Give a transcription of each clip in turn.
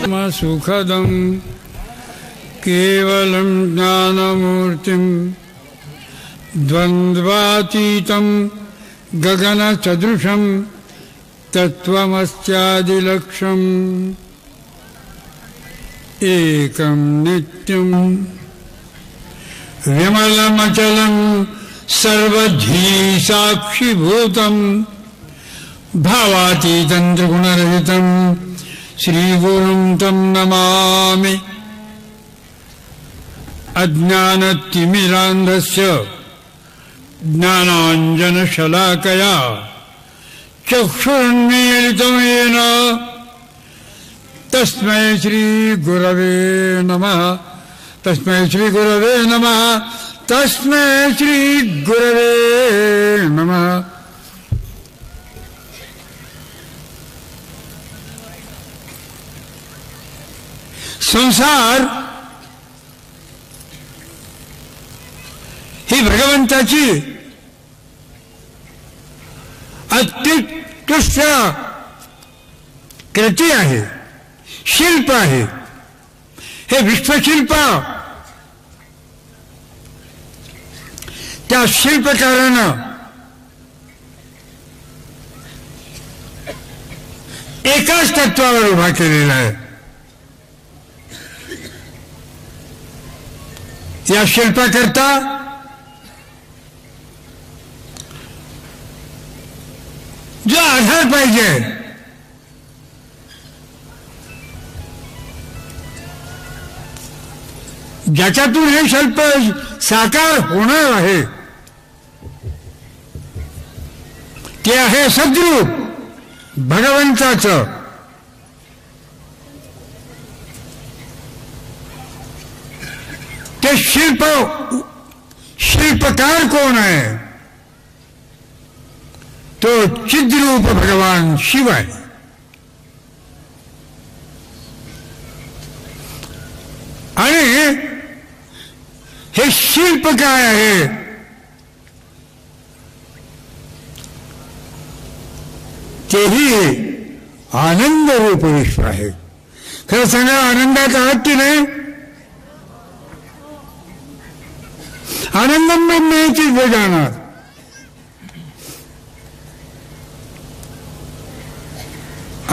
सुखदं केवलं ज्ञानमूर्तिं द्वन्द्वातीतं गगनसदृशं तत्त्वमस्यादिलक्ष्यम् एकं नित्यं विमलमचलं सर्वधी साक्षिभूतं भावातीतं त्रिगुणरहितं श्रीगुरुं तं नमामि। अज्ञानतिमिरान्धस्य ज्ञानाञ्जनशलाकया चक्षुरुन्मीलितं येन तस्मै श्रीगुरवे नमः। तस्मै श्रीगुरवे नमः। तस्मै श्रीगुरवे नमः। संसार ही भगवंताची अत्युत्कृष्ट कृती आहे, शिल्प आहे। हे विश्वशिल्प त्या शिल्पकारानं एकाच तत्वावर उभा केलेला आहे। या शिल्पाकरता जो आधार पाहिजे, ज्याच्यातून हे शिल्प साकार होणार आहे, ते आहे सद्रूप भगवंताचं। ते शिल्पकार कोण आहे? तो चिद्रूप भगवान शिव आहे। आणि हे शिल्प काय आहे? तेही आनंद रूप विश्व आहे। खरं सांगा, आनंदात आहात की नाही? आनंदम ब्रह्मेति जाणार।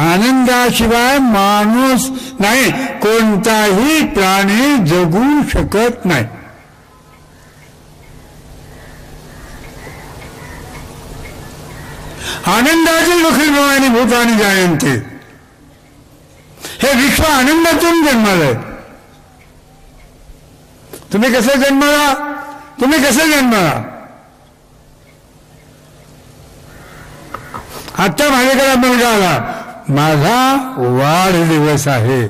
आनंदाशिवाय माणूस नाही, कोणताही प्राणी जगू शकत नाही। आनंदाचे लखिलभवानी भूतानी जायंते। हे विश्व आनंदातून जन्मालंय। तुम्ही कसे जन्माला? तुम्ही कसे जन्माला? आता माझ्याकडे मुलगा आला, माझा वाढदिवस आहे।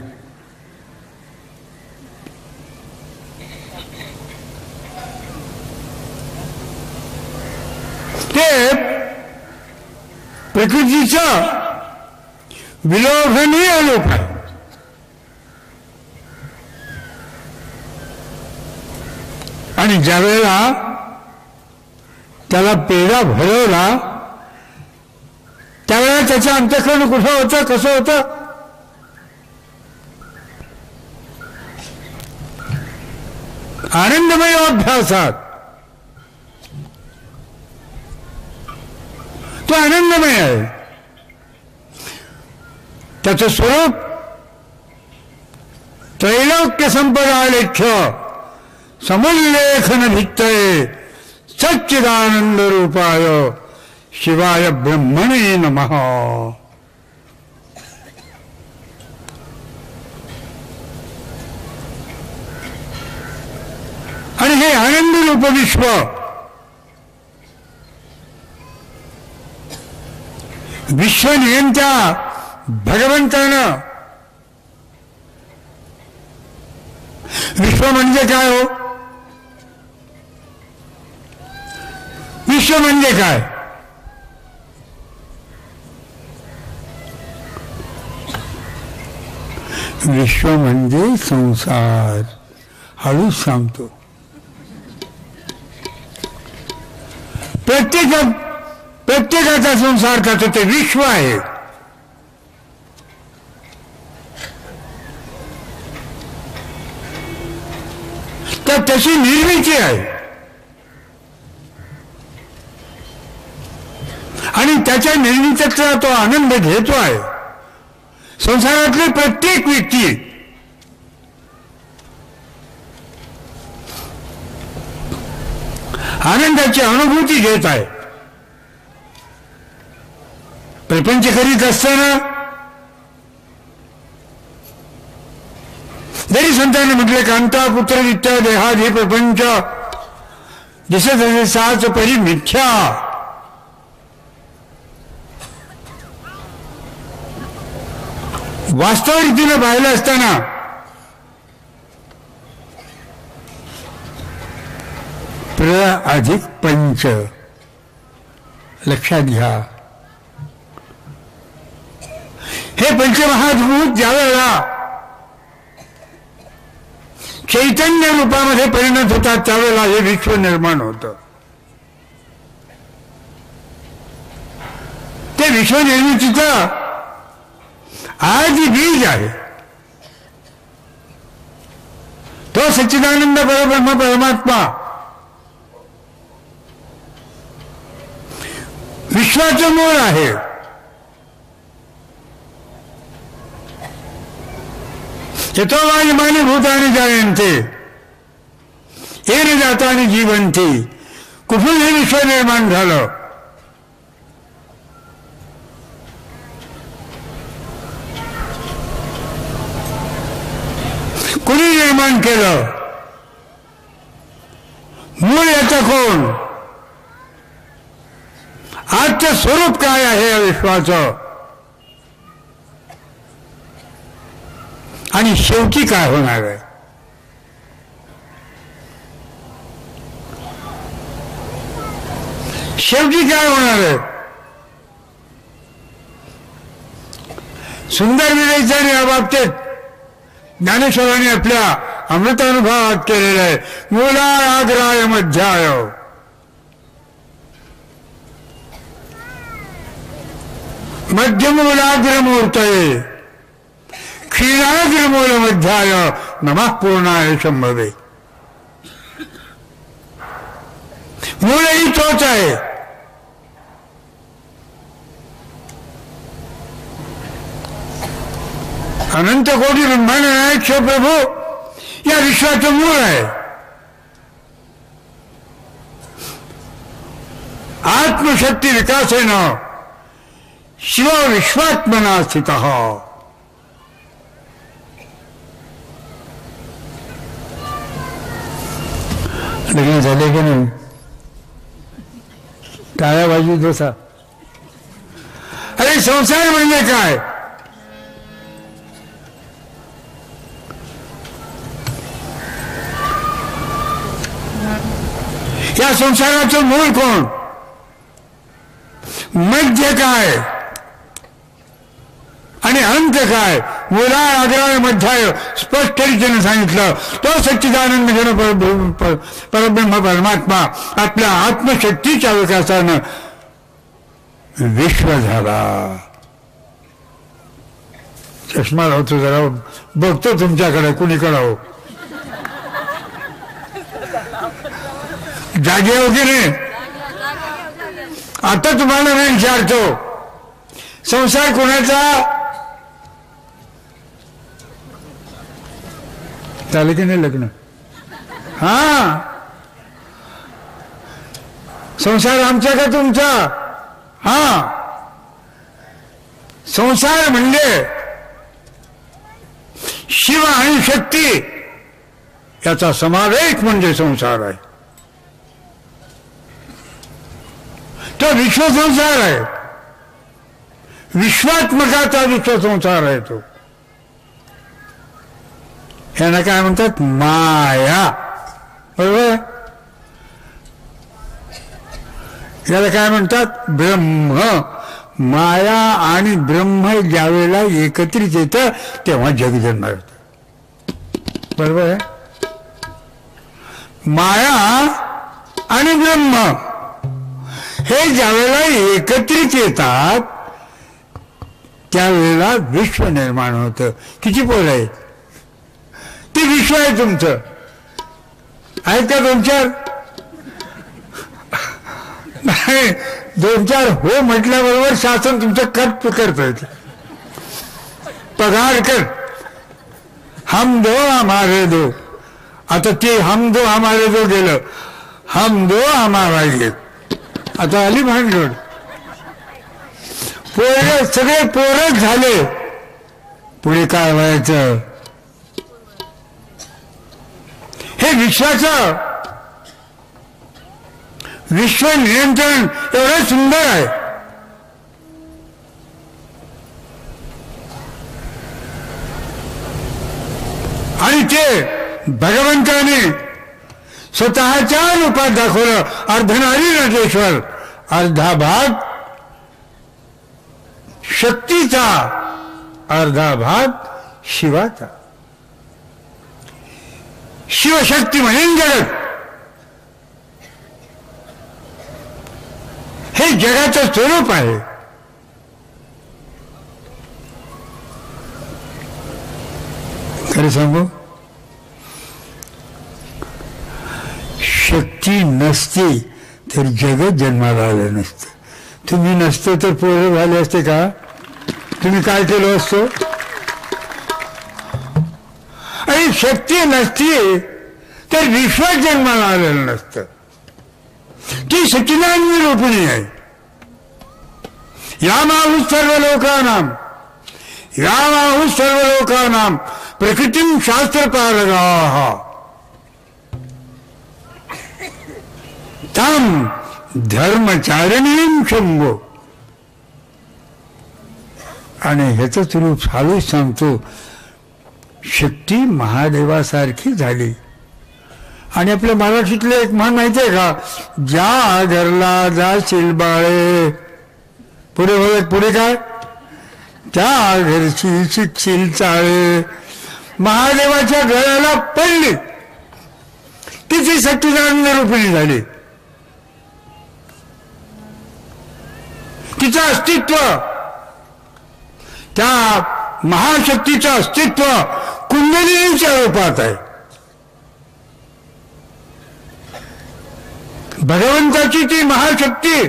ते प्रकृतीचा विलोभनीय लोक आहे। आणि ज्यावेळेला त्याला पेढा भरवला, त्यावेळेला त्याचं अंतःकरण कुठं होतं, कसं होतं? आनंदमय अभ्यासात। तो आनंदमय आहे। त्याचं स्वरूप त्रैलोक्य संपदालेख्य समुल्लेखन भित्तये सच्चिदानंद रूपाय शिवाय ब्रह्मणे नमः। आणि हे आनंद रूप विश्व विश्वनियंत्या भगवंतानं, विश्व म्हणजे काय हो? विश्व म्हणजे काय? विश्व म्हणजे संसार। हळूच सांगतो, प्रत्येकाचा संसार करतो ते विश्व आहे। तर तशी निर्मिती आहे आणि त्याच्या निर्मितीचा तो आनंद घेतो आहे. संसारातली प्रत्येक व्यक्ती आनंदाची अनुभूती घेत आहे. प्रपंच करीत असताना जरी संतांनी म्हटले कांता पुत्र नित्य देहाद हे प्रपंच दिसत असे साच परी मिथ्या, वास्तव रीतीनं पाहिलं असताना प्र अधिक पंच लक्षात घ्या. हे पंचमहाभूत ज्यावेळेला चैतन्य रूपामध्ये परिणत होतात त्यावेळेला हे विश्व निर्माण होतं. ते विश्व निर्मितीचं आदि बीज आहे. तो सच्चिदानंद परब्रह्म परमात्मा विश्वाचं मूळ आहे. यतो वायुमानी भूतानि जायन्ते येन जातानि जीवन्ति. कुठून हे विश्व निर्माण झालं? कुणी निर्माण केलं? मूळ याचं कोण? आजचं स्वरूप काय आहे या विश्वाचं आणि शेवटी काय होणार आहे? शेवटी काय होणार आहे? सुंदर विवेचन या बाबतीत ज्ञानेश्वरांनी आपल्या अमृतानुभवात केलेलं आहे. मूलाग्राय मध्याय मध्यमूलाग्रमूर्तये क्षीराग्रमूल मध्याय नमः पूर्णाय शंभवे. मूलही तोच आहे. अनंत कोटी ब्रह्मांड नायक प्रभू या विश्वाचं मूळ आहे. आत्मशक्ती विकासेनं शिव विश्वात्मना स्थितः. लग्न झाले की नाही? टाळ्या बाजू दोसा. अरे संसार म्हणजे काय? या संसाराचं मूळ कोण? मध्य काय आणि अंत काय? मूला आग्राय मध्याय स्पष्ट रीतीने सांगितलं. तो सच्चिदानंद घन परब्रह्म परमात्मा आपल्या आत्मशक्तीच्या विकासानं विश्व झाला. चष्मा लावतो जरा बघतो तुमच्याकडे कुणीकडे हो. जागे वगैरे आता तुम्हाला मी विचारतो संसार कोणाचा? झालं की नाही लग्न? हा संसार आमचा का तुमचा? हा संसार म्हणजे शिव आणि शक्ती याचा समावेश म्हणजे संसार आहे. तो विश्वसंसार आहे. विश्वात्मकाचा विश्वसंसार आहे तो. यांना काय म्हणतात? माया. बरोबर? याला काय म्हणतात? ब्रह्म. माया आणि ब्रह्म ज्यावेळेला एकत्रित येतं तेव्हा जग जन्म होतं. बरोबर आहे? माया आणि ब्रह्म हे ज्यावेळेला एकत्रित येतात त्यावेळेला विश्व निर्माण होतं. किती पोरं आहेत? ते विश्व आहे तुमचं. आहेत का 2-4? नाही, 2-4 हो म्हटल्याबरोबर शासन तुमचं कट करत पगार कर. हम दो हमारे दो. आता ते हम दो हमारे दो गेलं, हम दो हमारा एक. आता आली भानगड. पोरं सगळे पोरच झाले. पुढे काय व्हायचं? हे विश्वाचं विश्व नियंत्रण एवढं सुंदर आहे. आणि ते भगवंताने स्वतःच्या रूपात दाखवलं. अर्धनारी नटेश्वर, अर्धा भाग शक्तीचा, अर्धा भाग शिवाचा. शिवशक्ती म्हणेन जगत. हे जगाचं स्वरूप आहे. खरं सांगू, शक्ती नसती तर जगत जन्माला आलं नसतं. तुम्ही नसतो तर पोरं झाले असते का? तुम्ही काय केलं असतो? आणि शक्ती नसती तर विश्व जन्माला आलेलं नसतं. ती सच्चिदानंद रूपिणी आहे. यामाहु सर्व लोकानां, यामाहु सर्व लोकानां प्रकृतिं शास्त्रपारगाः तां धर्मचारिणीं शंभो. आणि ह्याच रूप चालूच सांगतो. शक्ती महादेवासारखी झाली. आणि आपल्या मराठीतले एक म्हण माहितीये का? ज्या घरला जाशील बाळे, पुढे बोलत पुढे काय? त्या घरची शिकशील चाळे. महादेवाच्या घराला पडली, तिची सच्चिदानंद रूपिणी झाली. तिचं अस्तित्व, त्या महाशक्तीचं अस्तित्व कुंडलिनीच्या रूपात आहे. भगवंताची ती महाशक्ती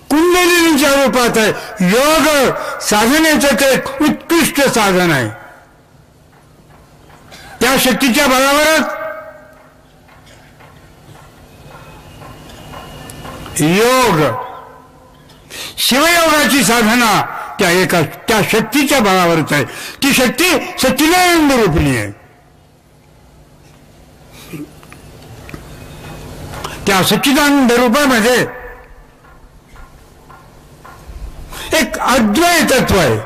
कुंडलिनीच्या रूपात आहे. योग साधनेचं ते उत्कृष्ट साधन आहे. त्या शक्तीच्या बळावरच योग, शिवयोगाची साधना त्या शक्तीच्या बळावरच आहे. ती शक्ती सच्चिदानंद रूपिणी आहे. त्या सच्चिदानंद रूपामध्ये एक अद्वैत तत्व आहे.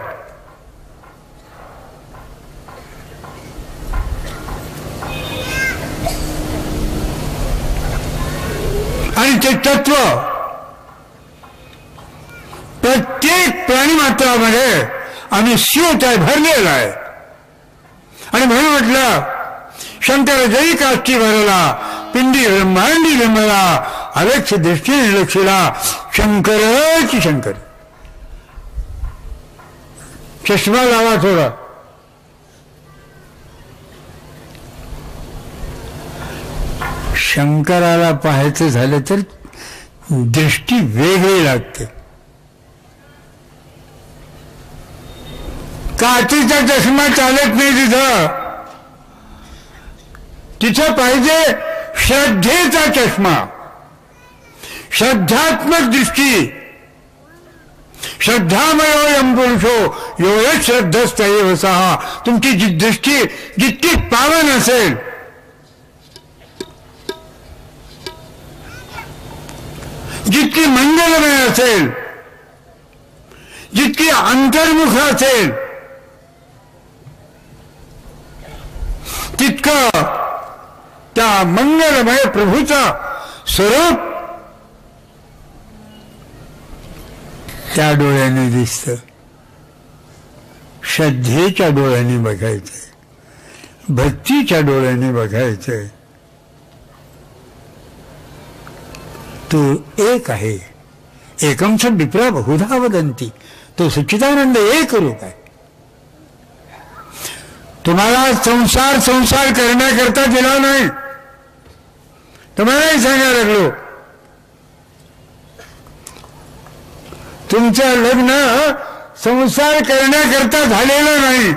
आणि ते तत्व प्रत्येक प्राणीमात्रामध्ये आम्ही शिवताय भरलेला आहे. आणि म्हणून म्हटलं, शंकर जरी काष्टी भरला, पिंडी ब्रह्मांडी ब्रह्मला, अलक्ष दृष्टीने लक्षला, शंकरची शंकर. चष्मा लावा थोडा. शंकराला पाहायचं झालं तर दृष्टी वेगळी लागते. काचेचा चष्मा चालत नाही तिथं. तिथं पाहिजे श्रद्धेचा चष्मा, श्रद्धात्मक दृष्टी. श्रद्धामयोऽयं पुरुषो यो यः श्रद्धस्तैव सः. तुमची जी दृष्टी जितकी पावन असेल, जितकी मंगलमय असेल, जितकी अंतर्मुख असेल, तितकं त्या मंगलमय प्रभूचा स्वरूप त्या डोळ्याने दिसतं. श्रद्धेच्या डोळ्याने बघायचंय, भक्तीच्या डोळ्याने बघायचंय. तो एक आहे. एकं च विप्रा बहुधा वदन्ति. तो सच्चिदानंद एक रूप आहे. तुम्हाला संसार करण्याकरता दिला नाही. तुम्हालाही सांगायला लागलो, तुमचं लग्न संसार करण्याकरता झालेलं नाही,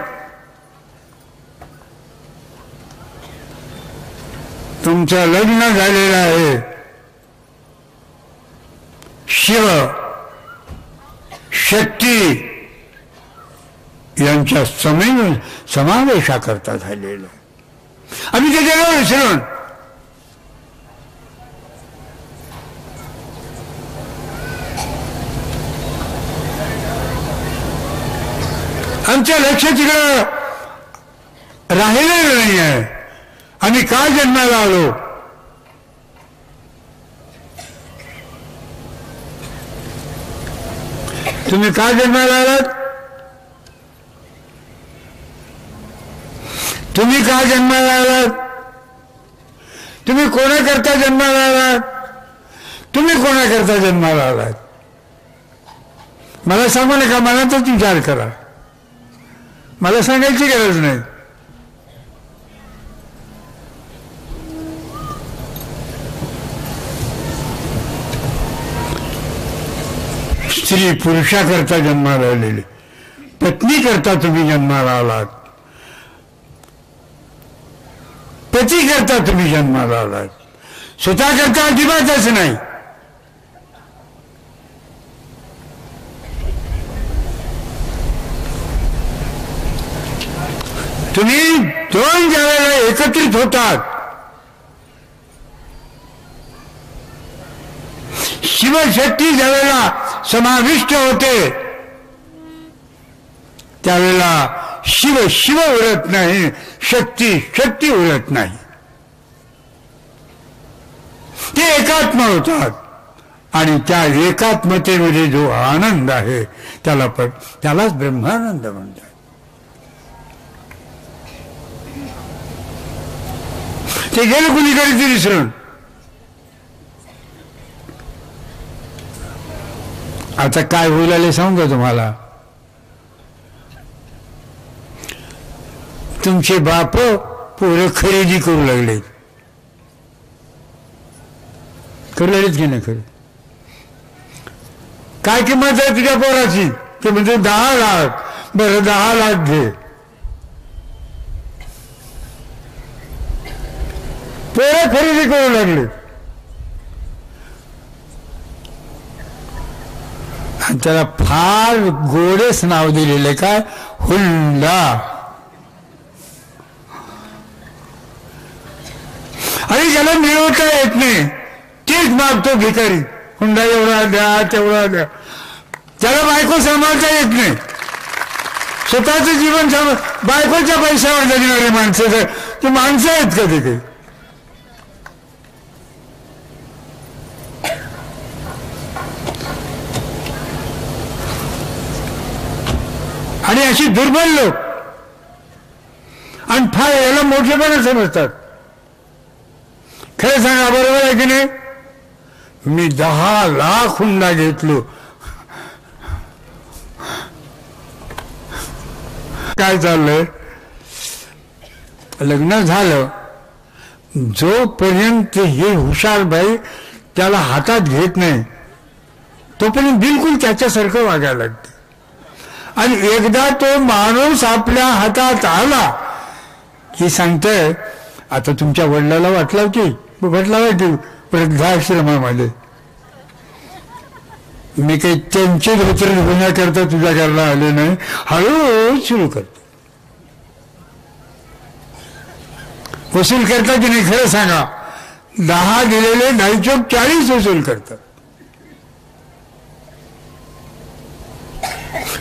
तुमचं लग्न झालेलं आहे शिव शक्ती यांच्या समावेशाकरता झालेलं. आम्ही त्याच्यावर विसरून आमच्या लक्ष तिकडं राहिलेलं नाही आहे. आम्ही का जन्माला आलो? तुम्ही का जन्माला आलात? तुम्ही का जन्माला आलात? तुम्ही कोणाकरता जन्माला आलात? तुम्ही कोणाकरता जन्माला आलात? मला सांगू नका, मला तर विचार करा, मला सांगायची गरज नाही. स्त्री पुरुषाकरता जन्माला आलेली, पत्नी करता तुम्ही जन्माला आलात, पती करता तुम्ही जन्माला आलात, स्वतः करता अजिबातच नाही. तुम्ही दोन ज्यावेळेला एकत्रित होतात, शिवशक्ती ज्यावेळेला समाविष्ट होते, त्यावेळेला शिव शिव उरत नाही, शक्ती शक्ती उरत नाही. ते एकात्म होतात आणि त्या एकात्मतेमध्ये जो आनंद आहे त्यालाच ब्रह्मानंद म्हणतात. ते गेलं कुणीकडे ते विसरून. आता काय होईल आले सांगू का तुम्हाला? तुमचे बाप पोरं खरेदी करू लागले, करू लागलेत की नाही? खरं काय किंमत आहे तुझ्या पोराची? ते म्हणजे 10 लाख. बरं 10 लाख घे. पोरं खरेदी करू लागले. त्याला फार गोडेच नाव दिलेले, काय? हुंडा. आणि ज्याला मिळवता येत नाही तेच मागतो भिकारी. हुंडा एवढा द्या, तेवढा द्या. त्याला बायको सांभाळता येत नाही, स्वतःचं जीवन बायकोच्या पैशावर जगणारे माणसं, ते माणसं आहेत का? ते काही आणि अशी दुर्बल लोक आणि फार याला मोठेपणा समजतात. खरं सांगा, बरोबर आहे की नाही? मी 10 लाख हुंडा घेतलो. काय चाललंय? लग्न झालं, जोपर्यंत हे हुशार बाई त्याला हातात घेत नाही तोपर्यंत बिलकुल त्याच्यासारखं वागायला लागते. आणि एकदा तो माणूस आपल्या हातात आला की सांगतोय, आता तुमच्या वडिलाला वाटला की वृद्धाश्रमामध्ये मी काही त्यांचे धोतर होण्याकरता तुझ्या घरला आले नाही, हळूहळू सुरू करतो. वसूल करता की नाही? खरं सांगा, 10 दिलेले 2.5 40 वसूल करतात.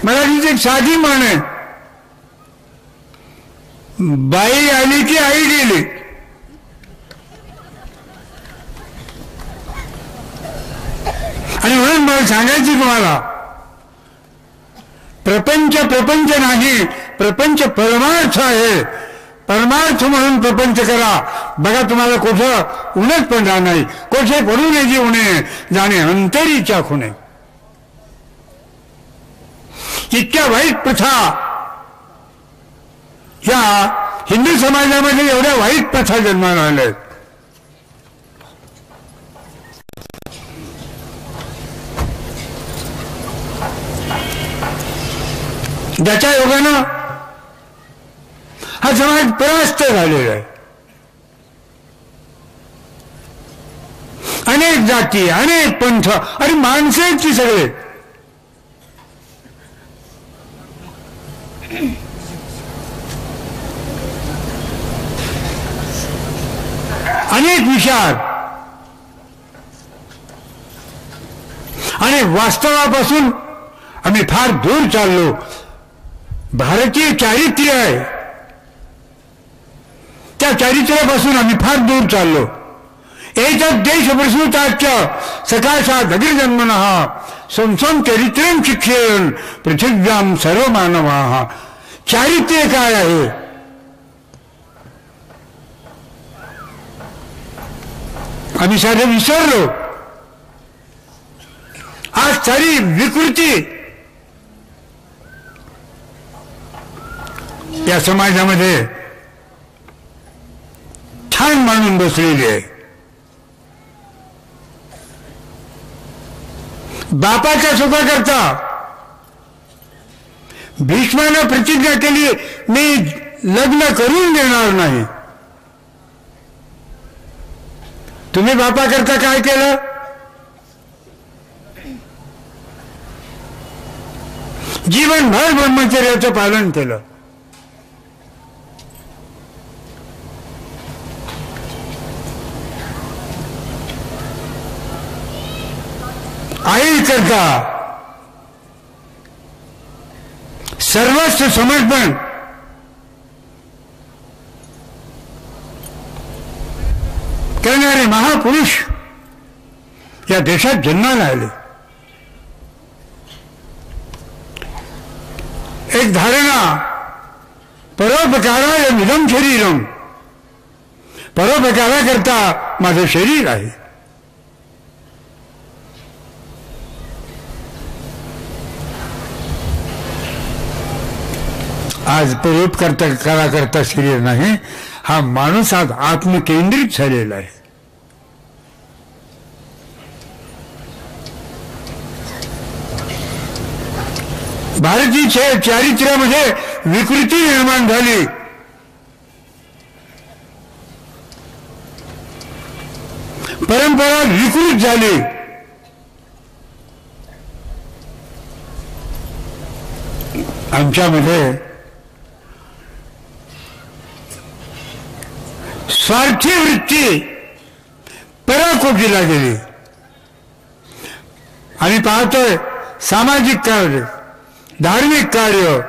मराठीत एक साधी म्हण आहे, बाई आली की आई गेली. आणि म्हणून मला सांगायचं तुम्हाला, प्रपंच नाही, प्रपंच परमार्थ आहे. परमार्थ म्हणून प्रपंच करा. बघा, तुम्हाला कुठं उन्हात पडणार नाही. कोठे पडू नये जी उणे जाणे अंतरीच्या खुणे. इतक्या वाईट प्रथा या हिंदू समाजामध्ये, एवढ्या वाईट प्रथा जन्माला आल्या. ज्याच्या योगानं हा समाज परास्त झालेला आहे. अनेक जाती, अनेक पंथ आणि माणसं आहेत ती सगळे. अनेक विचार आणि वास्तवापासून आम्ही फार दूर चाललो. भारतीय चारित्र्य आहे, त्या चारित्र्यापासून आम्ही फार दूर चाललो. एतद् देश प्रसूताच्च सकाशात् अग्रजन्मनः संसं चरित्रं शिक्षेयन् पृथिव्यां सर्व मानवाः. चारित्र्य काय आहे? आम्ही सारे विसरलो. आज सारी विकृती या समाजामध्ये छान मांडून बसलेली आहे. बापाच्या सुखाकरता भीष्मानं प्रतिज्ञा केली, मी लग्न करून देणार नाही. तुम्ही बापाकरता काय केलं? जीवनभर ब्रह्मचर्याचं पालन केलं. आई करता सर्वस्व समर्पण करणारे महापुरुष या देशात जन्माला आले. एक धारणा, परोपकाराय इदं शरीरम, परोपकाराकरता माझं शरीर आहे. आज परोपकारा करता शरीर नाही, हा माणूस आज आत्मकेंद्रित झालेला आहे. भारतीय चारित्र्यामध्ये विकृती निर्माण झाली. परंपरा विकृत झाली. आमच्यामध्ये स्वार्थी वृत्ती पराकोटीला गेली. आम्ही पाहतोय सामाजिक कार्य, धार्मिक कार्य,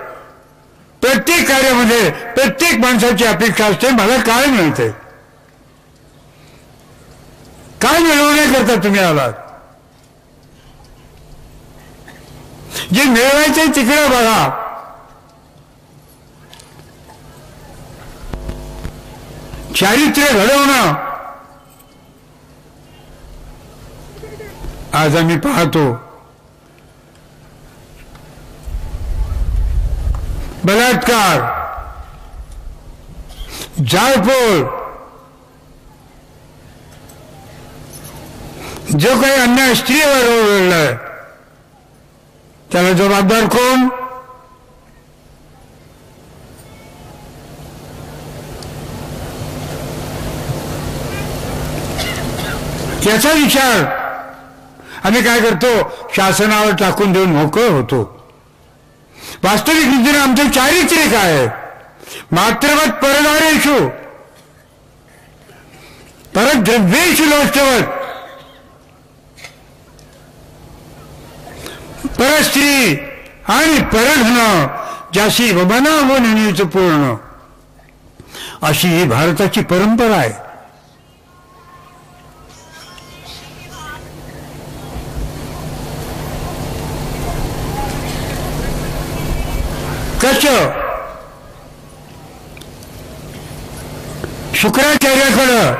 प्रत्येक कार्यामध्ये प्रत्येक माणसाची अपेक्षा असते, मला काय मिळते, काय मिळवण्याकरता तुम्ही आलात. जे मिळवायचंय तिकडे बघा. चारित्र्य घडवणं आज आम्ही पाहतो. बलात्कार, जाळपोळ, जो काही अन्याय स्त्रीवर घडलाय त्याला जबाबदार कोण? याचा विचार आम्ही काय करतो, शासनावर टाकून देऊन मोकळ होतो. वास्तविक रीतीने आमचं चारित्र्य काय आहे? मात्रवत परदारेषु परद्रव्येषु लोष्टवत, परस्त्री आणि परधन ज्याशी बनावून नीच पूर्ण, अशी ही भारताची परंपरा आहे. कसं शुक्राचार्याकडं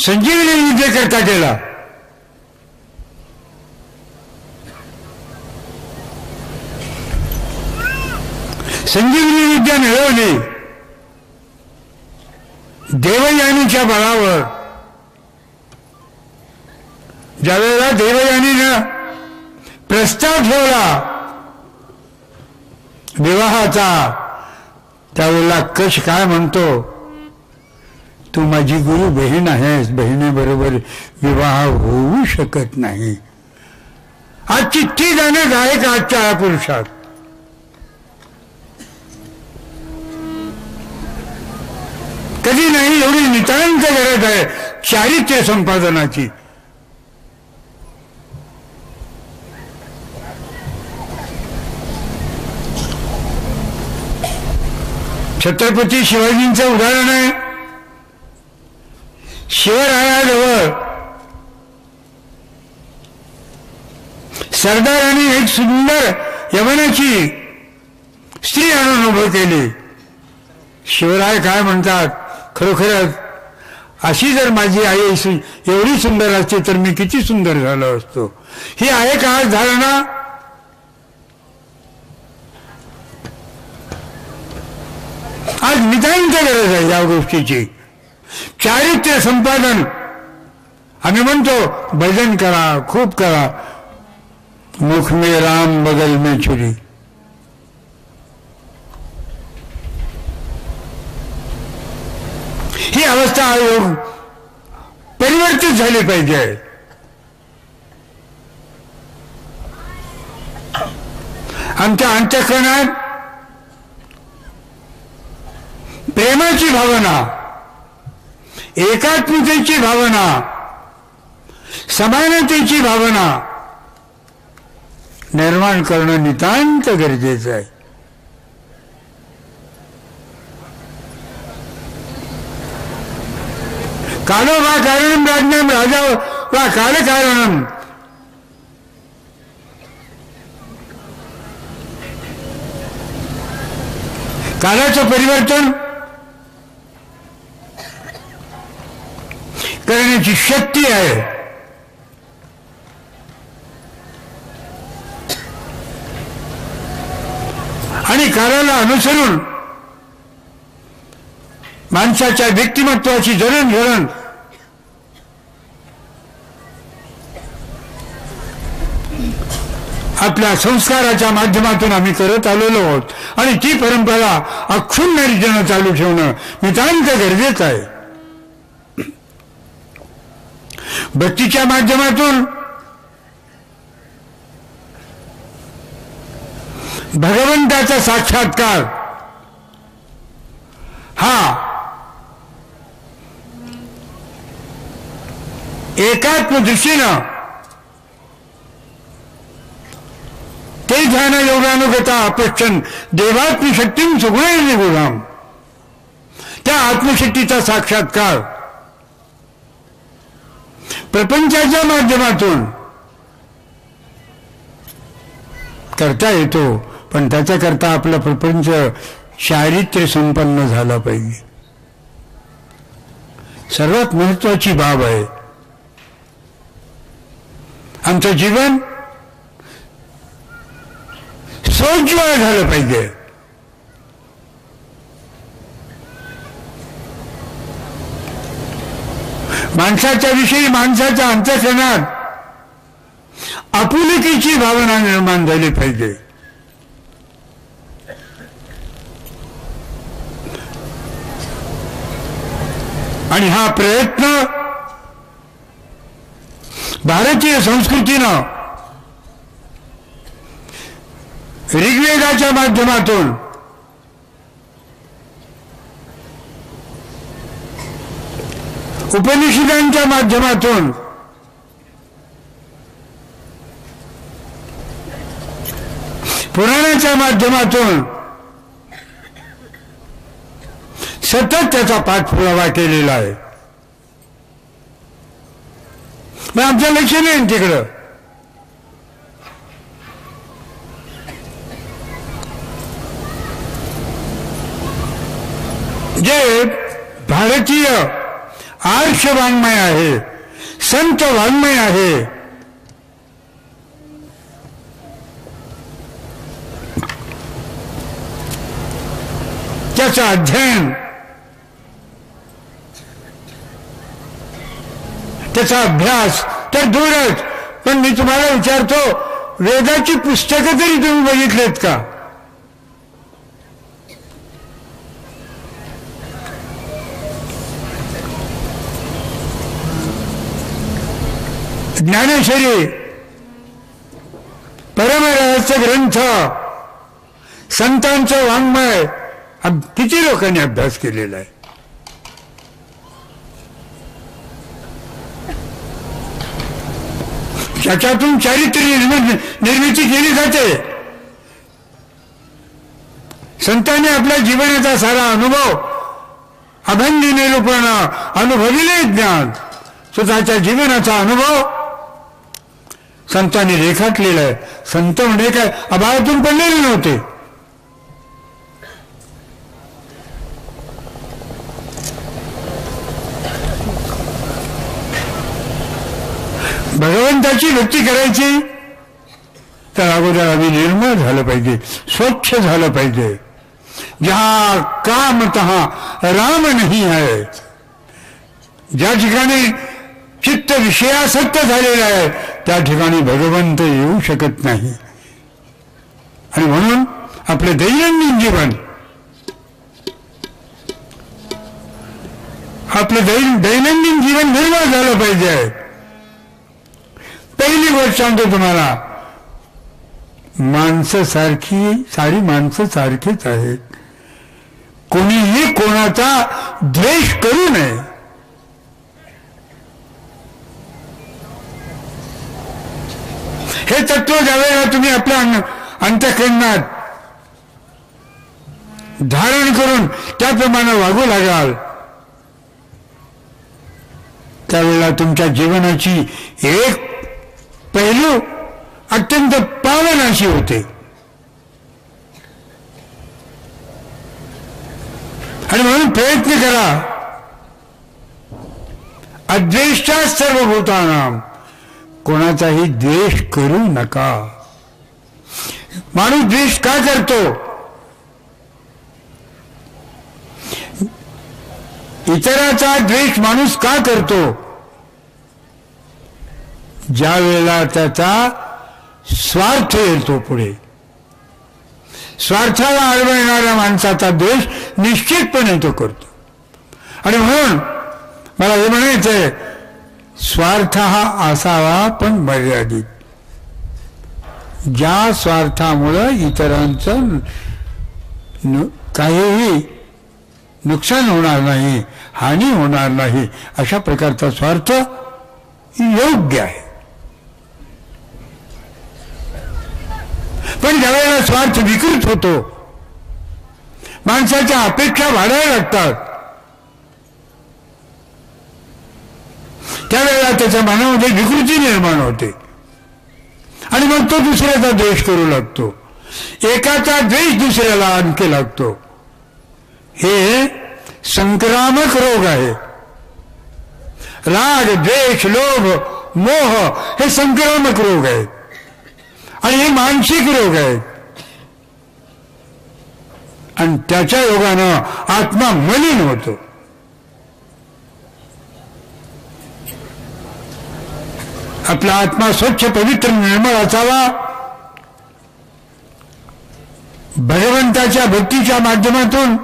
संजीवनी विद्येकरता गेला. संजीवनी विद्या मिळवली देवयानीच्या बळावर. ज्यावेळेला देवयानीनं प्रस्ताव ठेवला विवाहाचा त्यावेळेला कश काय म्हणतो, तू माझी गुरु बहीण आहेस, बहिणीबरोबर विवाह होऊ शकत नाही. आज चिठ्ठी जाणे गायक आजच्या पुरुषात. कधी नाही, एवढी नितांत गरज आहे चारित्र्य संपादनाची. छत्रपती शिवाजींचं उदाहरण आहे. शिवरायाजवळ सरदारांनी एक सुंदर यवनाची स्त्री आणून उभं केली. शिवराय काय म्हणतात, खरोखरच अशी जर माझी आई एवढी सुंदर असती तर मी किती सुंदर झालो असतो. ही आहे का धारणा? आज नितांत गरज आहे या गोष्टीची. चारित्र्य संपादन. आम्ही म्हणतो भजन करा, खूप करा, मुख में राम बगल में छुरी. ही अवस्था परिवर्तित झाली पाहिजे. आमच्या अंतःकरणात प्रेमाची भावना, एकात्मतेची भावना, समानतेची भावना निर्माण करणं नितांत गरजेचं आहे. कालो वा कारणम राज्ञम राजा वा काल कारणम. कालाचं परिवर्तन करण्याची शक्ती आहे. आणि कालाला अनुसरून माणसाच्या व्यक्तिमत्वाची जडणघडण आपल्या संस्काराच्या माध्यमातून आम्ही करत आलेलो आहोत. आणि ती परंपरा अक्षुण्ण रीतीनं चालू ठेवणं नितांत गरजेचं आहे. भक्तीच्या माध्यमातून भगवंताचा साक्षात्कार हा एकात्म दृष्टीनं ते ध्यान योगानुगता अपक्षण देवात्मशक्तीं सुगुणैः गुणाम. त्या आत्मशक्तीचा साक्षात्कार प्रपंचाच्या माध्यमातून करता येतो, पण त्याच्याकरता आपला प्रपंच चारित्र्य संपन्न झाला पाहिजे. सर्वात महत्वाची बाब आहे. आमचं जीवन सोज्वळ झालं पाहिजे. माणसाच्या विषयी माणसाच्या अंतःकरणात आपुलकीची भावना निर्माण झाली पाहिजे. आणि हा प्रयत्न भारतीय संस्कृतीनं ऋग्वेदाच्या माध्यमातून उपनिषदांच्या माध्यमातून पुराणाच्या माध्यमातून सतत त्याचा पाठपुरावा केलेला आहे. मग आमच्या लक्ष नाही तिकडं. जे भारतीय आर्ष वाङ्मय आहे, संत वाङ्मय आहे, त्याचं अध्ययन, त्याचा अभ्यास तर दूरच. पण मी तुम्हाला विचारतो, वेदाची पुस्तकं तरी तुम्ही बघितलेत का? ज्ञानेश्वरी, परमरहस्य ग्रंथ, संतांचं वाङ्मय किती लोकांनी अभ्यास केलेला आहे. ज्याच्यातून चारित्र्य निर्मिती केली जाते. संतांनी आपल्या जीवनाचा सारा अनुभव अभंगी निरूपण, अनुभविले ज्ञान, स्वतःच्या जीवनाचा अनुभव संतांनी रेखाटलेला आहे. संत म्हणजे काय आभाळातून पडलेले नव्हते. भगवंताची भक्ती करायची तर अगोदर आम्ही निर्मळ झालं पाहिजे, स्वच्छ झालं पाहिजे. जहा काम तहा राम नाही आहे. ज्या ठिकाणी चित्त विषयासक्त झालेलं आहे त्या ठिकाणी भगवंत येऊ शकत नाही. आणि म्हणून आपले दैनंदिन जीवन, आपलं दैनंदिन जीवन निर्मळ झालं पाहिजे. पहिली गोष्ट सांगतो तुम्हाला, माणसं सारी माणसं सारखीच आहेत. कोणीही कोणाचा द्वेष करू नये. हे तत्व ज्यावेळेला तुम्ही आपल्या अंतःकरणात धारण करून त्याप्रमाणे वागू लागाल त्यावेळेला तुमच्या जीवनाची एक पैलू अत्यंत पावन अशी होते. आणि म्हणून प्रयत्न करा, अद्वेष्टा सर्वभूतानां, कोणाचाही द्वेष करू नका. माणूस द्वेष का करतो? इतराचा द्वेष माणूस का करतो? ज्या वेळेला त्याचा स्वार्थ येतो पुढे. स्वार्थाला आडवा येणाऱ्या माणसाचा द्वेष निश्चितपणे तो करतो. आणि म्हणून मला हे म्हणायचंय, स्वार्थ हा असावा पण मर्यादित. ज्या स्वार्थामुळं इतरांचं काहीही नुकसान होणार नाही, हानी होणार नाही, अशा प्रकारचा स्वार्थ योग्य आहे. पण ज्यावेळेला स्वार्थ विकृत होतो, माणसाच्या अपेक्षा वाढायला लागतात, त्यावेळेला त्याच्या मनामध्ये विकृती निर्माण होते आणि मग तो दुसऱ्याचा द्वेष करू लागतो. एकाचा द्वेष दुसऱ्याला आणखी लागतो. हे संक्रामक रोग आहे. राग, द्वेष, लोभ, मोह हे संक्रामक रोग आहेत आणि हे मानसिक रोग आहेत. आणि त्याच्या योगानं आत्मा मलिन होतो. आपला आत्मा स्वच्छ, पवित्र, निर्मळ असावा. भगवंताच्या भक्तीच्या माध्यमातून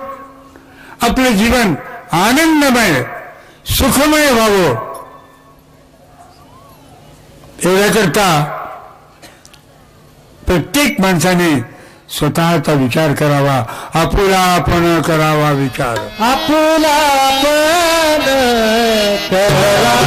आपलं जीवन आनंदमय, सुखमय व्हावं, एवढ्याकरता प्रत्येक माणसाने स्वतःचा विचार करावा. आपुलापण करावा विचार. आपुलापण करावा.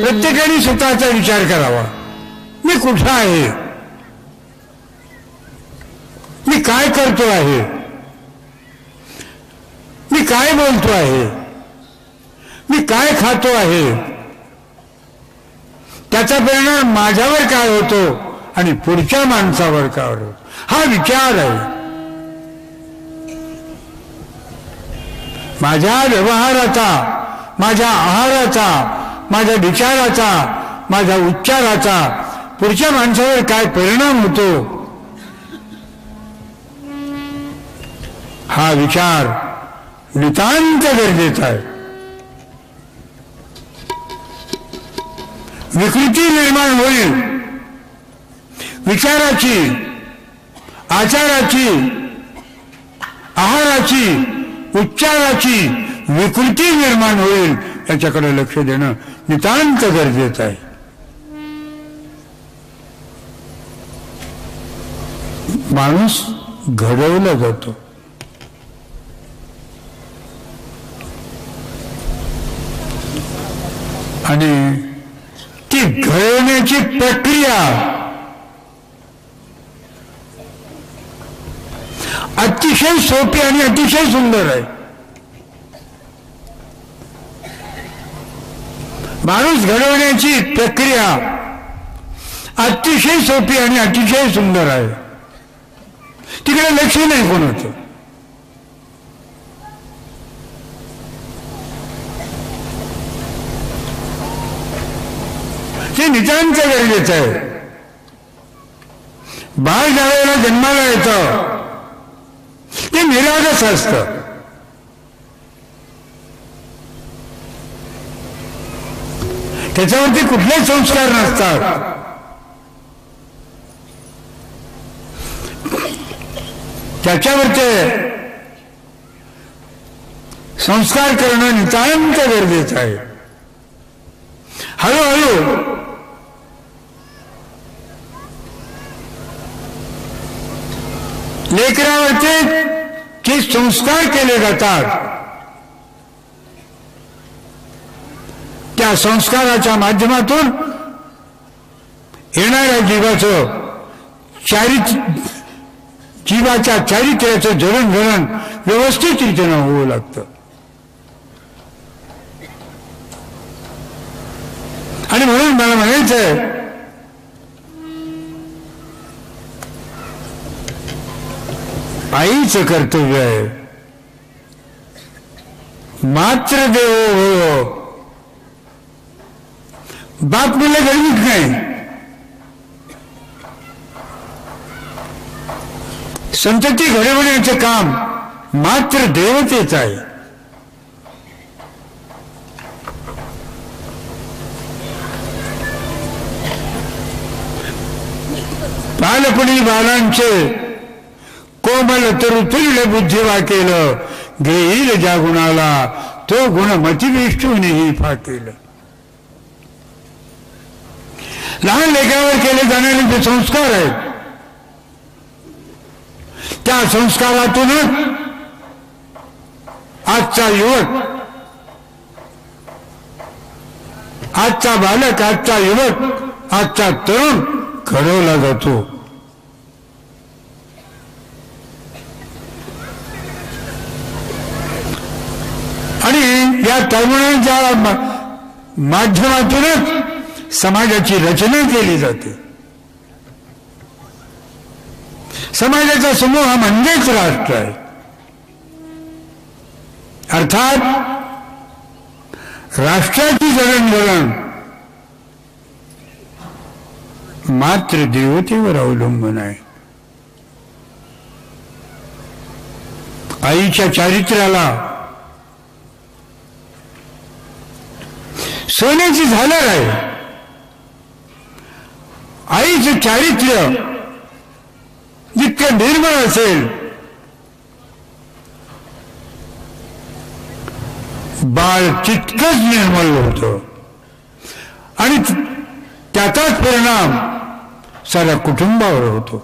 प्रत्येकाने स्वतःचा विचार करावा. मी कुठं आहे? मी काय करतो आहे? मी काय बोलतो आहे? मी काय खातो आहे? त्याचा परिणाम माझ्यावर काय होतो आणि पुढच्या माणसावर काय होतो? हा विचार आहे. माझ्या व्यवहाराचा, माझ्या आहाराचा, माझ्या विचाराचा, माझ्या उच्चाराचा पुढच्या माणसावर काय परिणाम होतो हा विचार नितांत गरजेचा आहे. विकृती निर्माण होईल, विचाराची, आचाराची, आहाराची, उच्चाराची विकृती निर्माण होईल, याच्याकडे लक्ष देणं नितांत गरजेचं आहे. माणूस घडवला जातो, आणि ती घडवण्याची प्रक्रिया अतिशय सोपी आणि अतिशय सुंदर आहे. माणूस घडवण्याची प्रक्रिया अतिशय सोपी आणि अतिशय सुंदर आहे. तिकडे लक्ष नाही कोणाचं. ते नितांत गरजेचं आहे. बाळ ज्यावेळेला जन्माला येतं ते निरागस असतं. त्याच्यावरती कुठलेच संस्कार नसतात. त्याच्यावरती संस्कार करणं नितांत गरजेचं आहे. हळूहळू लेकरावरचे जे संस्कार केले जातात त्या संस्काराच्या माध्यमातून येणाऱ्या जीवाच्या चारित्र्याचं जडणघडण व्यवस्थित रीतीनं होऊ लागतं. आणि म्हणून मला म्हणायचंय आईचं कर्तव्य आहे मात्र देवो हो. बाप मुलं घडवीत नाही. संतती घडवण्याचे काम मात्र देवतेच आहे. बालपणी बालांचे कोमल तरुतुल्य बुद्धी वाकेल घेईल ज्या गुणाला तो गुण मतिविष्णूनेही फाकेल. लहान लेकरावर केले जाणारे जे संस्कार आहेत त्या संस्कारातूनच आजचा युवक, आजचा बालक, आजचा युवक, आजचा तरुण घडवला जातो. आणि या तरुणांच्या माध्यमातूनच समाजाची रचना केली जाते. समाजाचा समूह म्हणजेच राष्ट्र आहे. अर्थात राष्ट्राची जडणघडण मात्र देवतेवर अवलंबून आहे. आईच्या चारित्र्याला सोन्याची झालर आहे. आईचं चारित्र्य जितकं निर्मळ असेल बाळ तितकंच निर्मळ होतं आणि त्याचाच परिणाम साऱ्या कुटुंबावर होतो.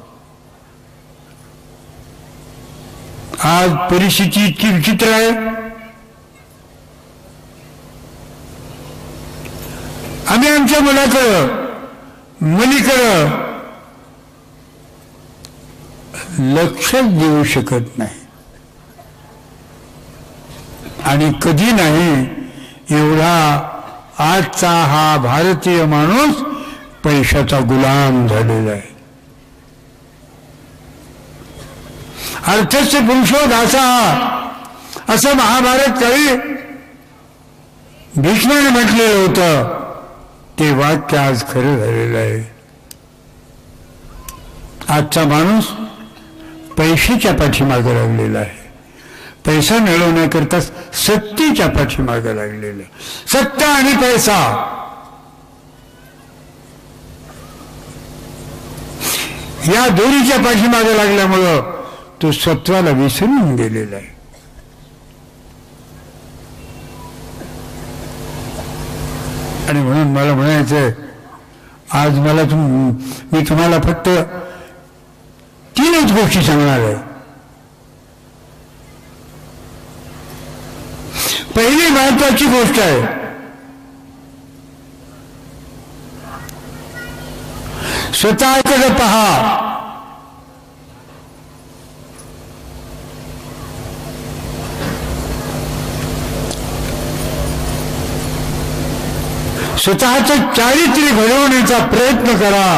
आज परिस्थिती इतकी विचित्र आहे. आम्ही आमच्या मुलीकडं लक्षच देऊ शकत नाही आणि कधी नाही एवढा आजचा हा भारतीय माणूस पैशाचा गुलाम झालेला आहे. अर्थस्य पुरुषो दासा असं महाभारत काळी भीष्माने म्हटलेलं होतं. ते वाक्य आज खरं झालेलं आहे. आजचा माणूस पैशाच्या पाठीमागे लागलेला आहे. पैसा मिळवण्याकरता सत्तेच्या पाठीमागे लागलेला. सत्ता आणि पैसा या दोन्हीच्या पाठीमागे लागल्यामुळं तो सत्वाला विसरून गेलेला आहे. आणि म्हणून मला म्हणायचंय, आज मला मी तुम्हाला फक्त 3च गोष्टी सांगणार आहे. पहिली महत्वाची गोष्ट आहे, स्वतःकडे पहा. स्वतःचं चारित्र्य घडवण्याचा प्रयत्न करा.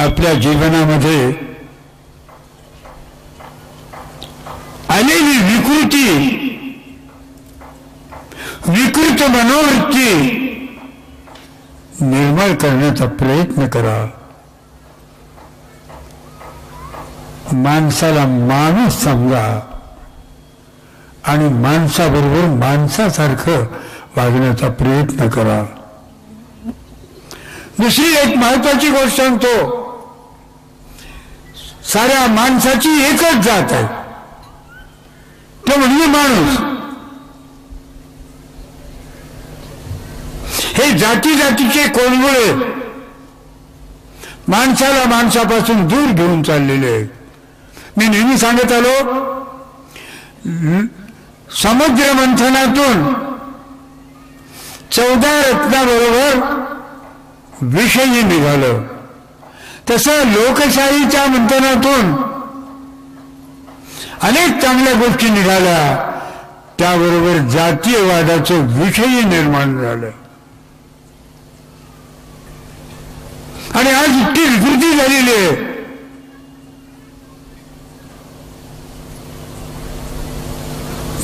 आपल्या जीवनामध्ये आलेली विकृत मनोवृत्ती निर्मळ करण्याचा प्रयत्न करा. माणसाला माणूस समजा आणि माणसाबरोबर माणसासारखं वागण्याचा प्रयत्न करा. दुसरी एक महत्वाची गोष्ट सांगतो, साऱ्या माणसाची एकच जात आहे, तो म्हणजे माणूस. हे जाती जातीचे कोळमुळे माणसाला माणसापासून दूर घेऊन चाललेले आहेत. मी नेहमी सांगत आलो, समुद्र मंथनातून 14 रत्नाबरोबर विषयी निघालं, तसं लोकशाहीच्या मंथनातून अनेक चांगल्या गोष्टी निघाल्या, त्याबरोबर जातीयवादाचं विषयी निर्माण झालं. आणि आज इतकी विकृती झालेली आहे.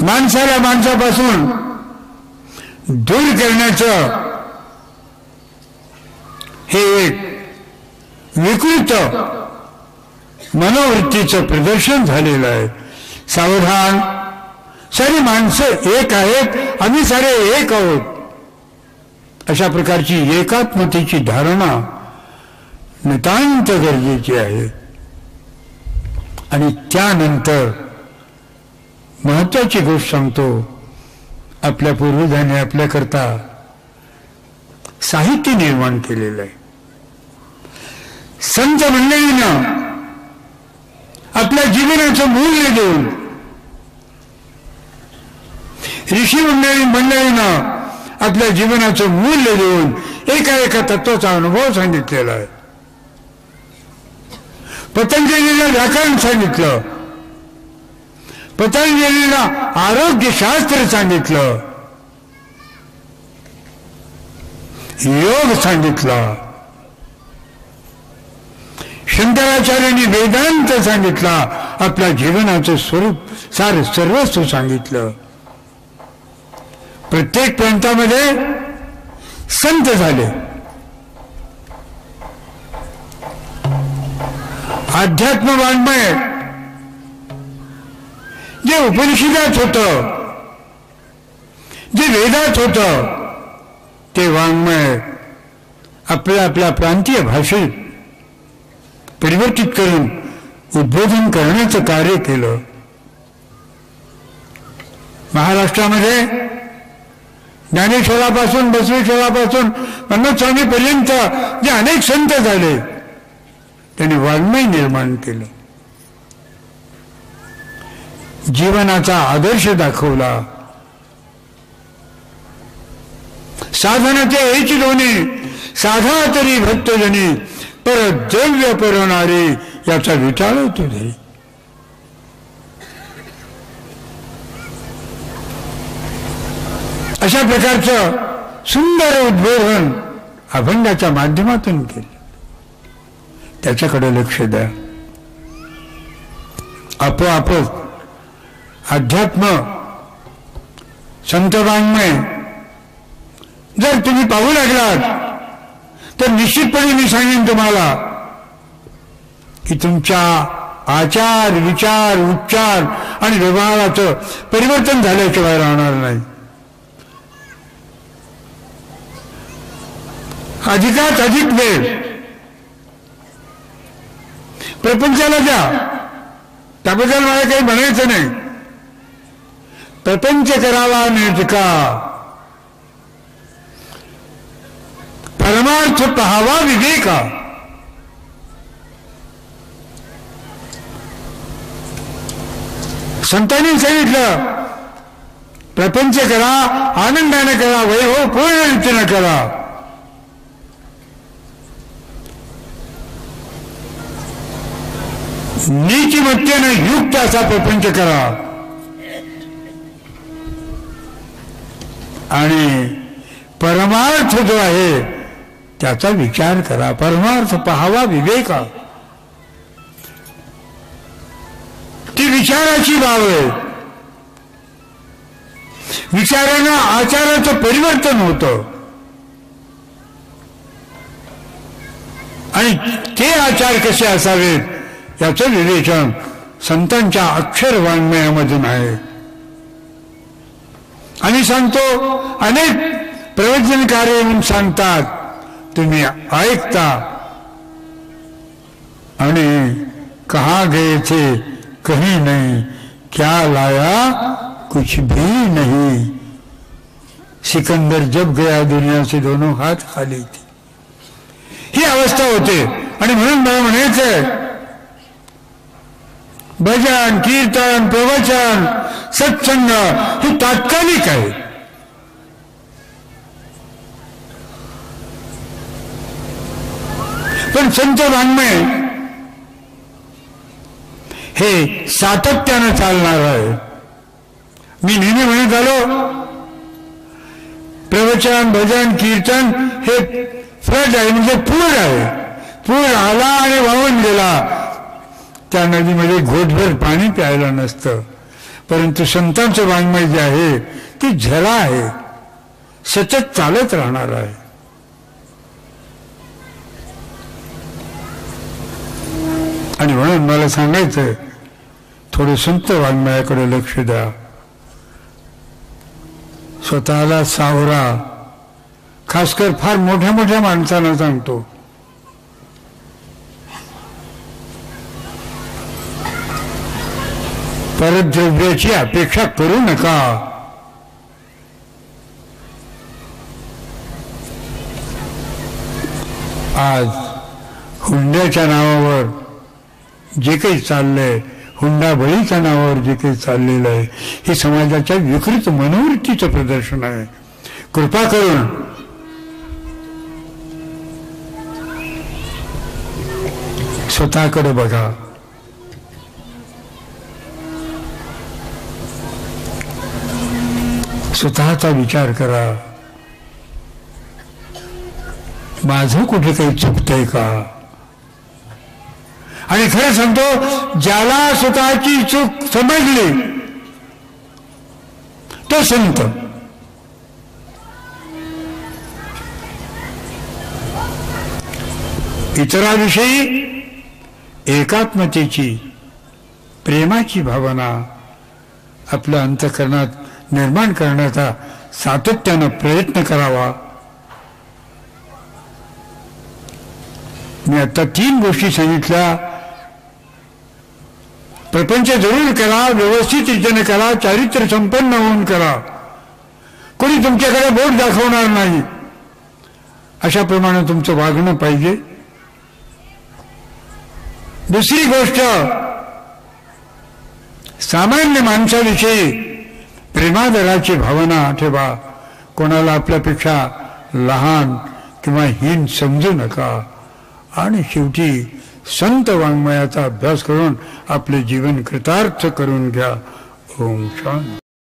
माणसाला माणसापासून दूर करण्याचं हे एक विकृत मनोवृत्तीचं प्रदर्शन झालेलं आहे. सावधान, सारी माणसं एक आहेत, आम्ही सारे एक आहोत, अशा प्रकारची एकात्मतेची धारणा नितांत गरजेची आहे. आणि त्यानंतर महत्वाची गोष्ट सांगतो, आपल्या पूर्वजांनी आपल्याकरता साहित्य निर्माण केलेलं आहे. संत मंडळीनं आपल्या जीवनाचं मूल्य देऊन, ऋषी मंडळीनं आपल्या जीवनाचं मूल्य देऊन एका तत्वाचा अनुभव सांगितलेला आहे. पतंजलीनं व्याकरण सांगितलं, पतंजलीनं आरोग्यशास्त्र सांगितलं, योग सांगितला, शंकराचार्यांनी वेदांत सांगितला, आपल्या जीवनाचं स्वरूप सर्वस्व सांगितलं. प्रत्येक प्रांतामध्ये संत झाले. अध्यात्म वाङ्मय जे उपनिषदात होतं, जे वेदात होतं, ते वाङ्मय आपल्या प्रांतीय भाषेत परिवर्तित करून उद्बोधन करण्याचं कार्य केलं. महाराष्ट्रामध्ये ज्ञानेश्वरापासून, बसवेश्वरापासून मनोस्वामीपर्यंत जे अनेक संत झाले, त्यांनी वाङ्मय निर्माण केलं, जीवनाचा आदर्श दाखवला. साधनाचे हेच दोन्ही, साधा तरी भक्तजनी, पर द्रव्य परवणारे याचा विचार होतो तरी. अशा प्रकारचं सुंदर उद्बोधन अभंगाच्या माध्यमातून केलं. त्याच्याकडे लक्ष द्या. आपोआपच अध्यात्म संत वाङ्मय जर तुम्ही पाहू लागलात तर निश्चितपणे मी सांगेन तुम्हाला की तुमच्या आचार विचार उच्चार आणि व्यवहाराचं परिवर्तन झाल्याशिवाय राहणार नाही. अधिकात अधिक वेळ प्रपंचाला द्या. त्याबद्दल मला काही म्हणायचं नाही. प्रपंच करावा नेटका, परमार्थ पहावा विवेका. संतांनी सांगितलं प्रपंच करा, आनंदाने करा, वैभव पूर्ण रीतीने करा. नीतिमत्तेने युक्त असा प्रपंच करा आणि परमार्थ जो आहे त्याचा विचार करा. परमार्थ पहावा विवेका. ती विचाराची बाब आहे. विचारानं आचाराचं परिवर्तन होतं आणि ते आचार कसे असावेत याचं विवेचन संतांच्या अक्षर वाङ्मयामधून आहे. आणि सांगतो, अनेक प्रवचनकार्य म्हणून सांगतात, तुम्ही ऐकता आणि कहा गए थे कहीं नहीं, क्या लाया कुछ भी नहीं. सिकंदर जब गया दुनिया से दोनों हाथ खाली थी. ही अवस्था होते. आणि म्हणून मला म्हणायचंय भजन कीर्तन प्रवचन सत्संग हे तात्कालिक आहे. पण संत वाङ्मय हे सातत्यानं चालणार आहे. मी नेहमी म्हणत आलो प्रवचन भजन कीर्तन हे फ्लड आहे, म्हणजे पूर आहे. पूर आला आणि वाहून गेला, त्या नदीमध्ये घोटभर पाणी प्यायला नसतं. परंतु संतांचं वाङ्मय जे आहे ती झरा आहे, सतत चालत राहणार आहे. आणि म्हणून मला सांगायचंय थोडे संत वाङ्मयाकडे लक्ष द्या. स्वतःला सावरा. खासकर फार मोठ्या मोठ्या माणसांना सांगतो, परद्रव्याची अपेक्षा करू नका. आज हुंड्याच्या नावावर जे काही चाललंय, हुंडाबळीच्या नावावर जे काही चाललेलं आहे, हे समाजाच्या विकृत मनोवृत्तीचं प्रदर्शन आहे. कृपा करून स्वतःकडे बघा. स्वतःचा विचार करा. माझं कुठे काही चुकतंय का? आणि खरं सांगतो, ज्याला स्वतःची चूक समजली तो संत. इतराविषयी एकात्मतेची प्रेमाची भावना आपल्या अंतःकरणात निर्माण करण्याचा सातत्यानं प्रयत्न करावा. मी आता 3 गोष्टी सांगितल्या. प्रपंच जरूर करा, व्यवस्थित रीतीने करा, चारित्र्य संपन्न होऊन करा. कोणी तुमच्याकडे बोट दाखवणार नाही अशाप्रमाणे तुमचं वागणं पाहिजे. दुसरी गोष्ट, सामान्य माणसाविषयी प्रेमादराची भावना ठेवा. कोणाला आपल्यापेक्षा लहान किंवा हीन समजू नका. आणि शेवटी संत वाङ्मयाचा अभ्यास करून आपले जीवन कृतार्थ करून घ्या. ओम शांती.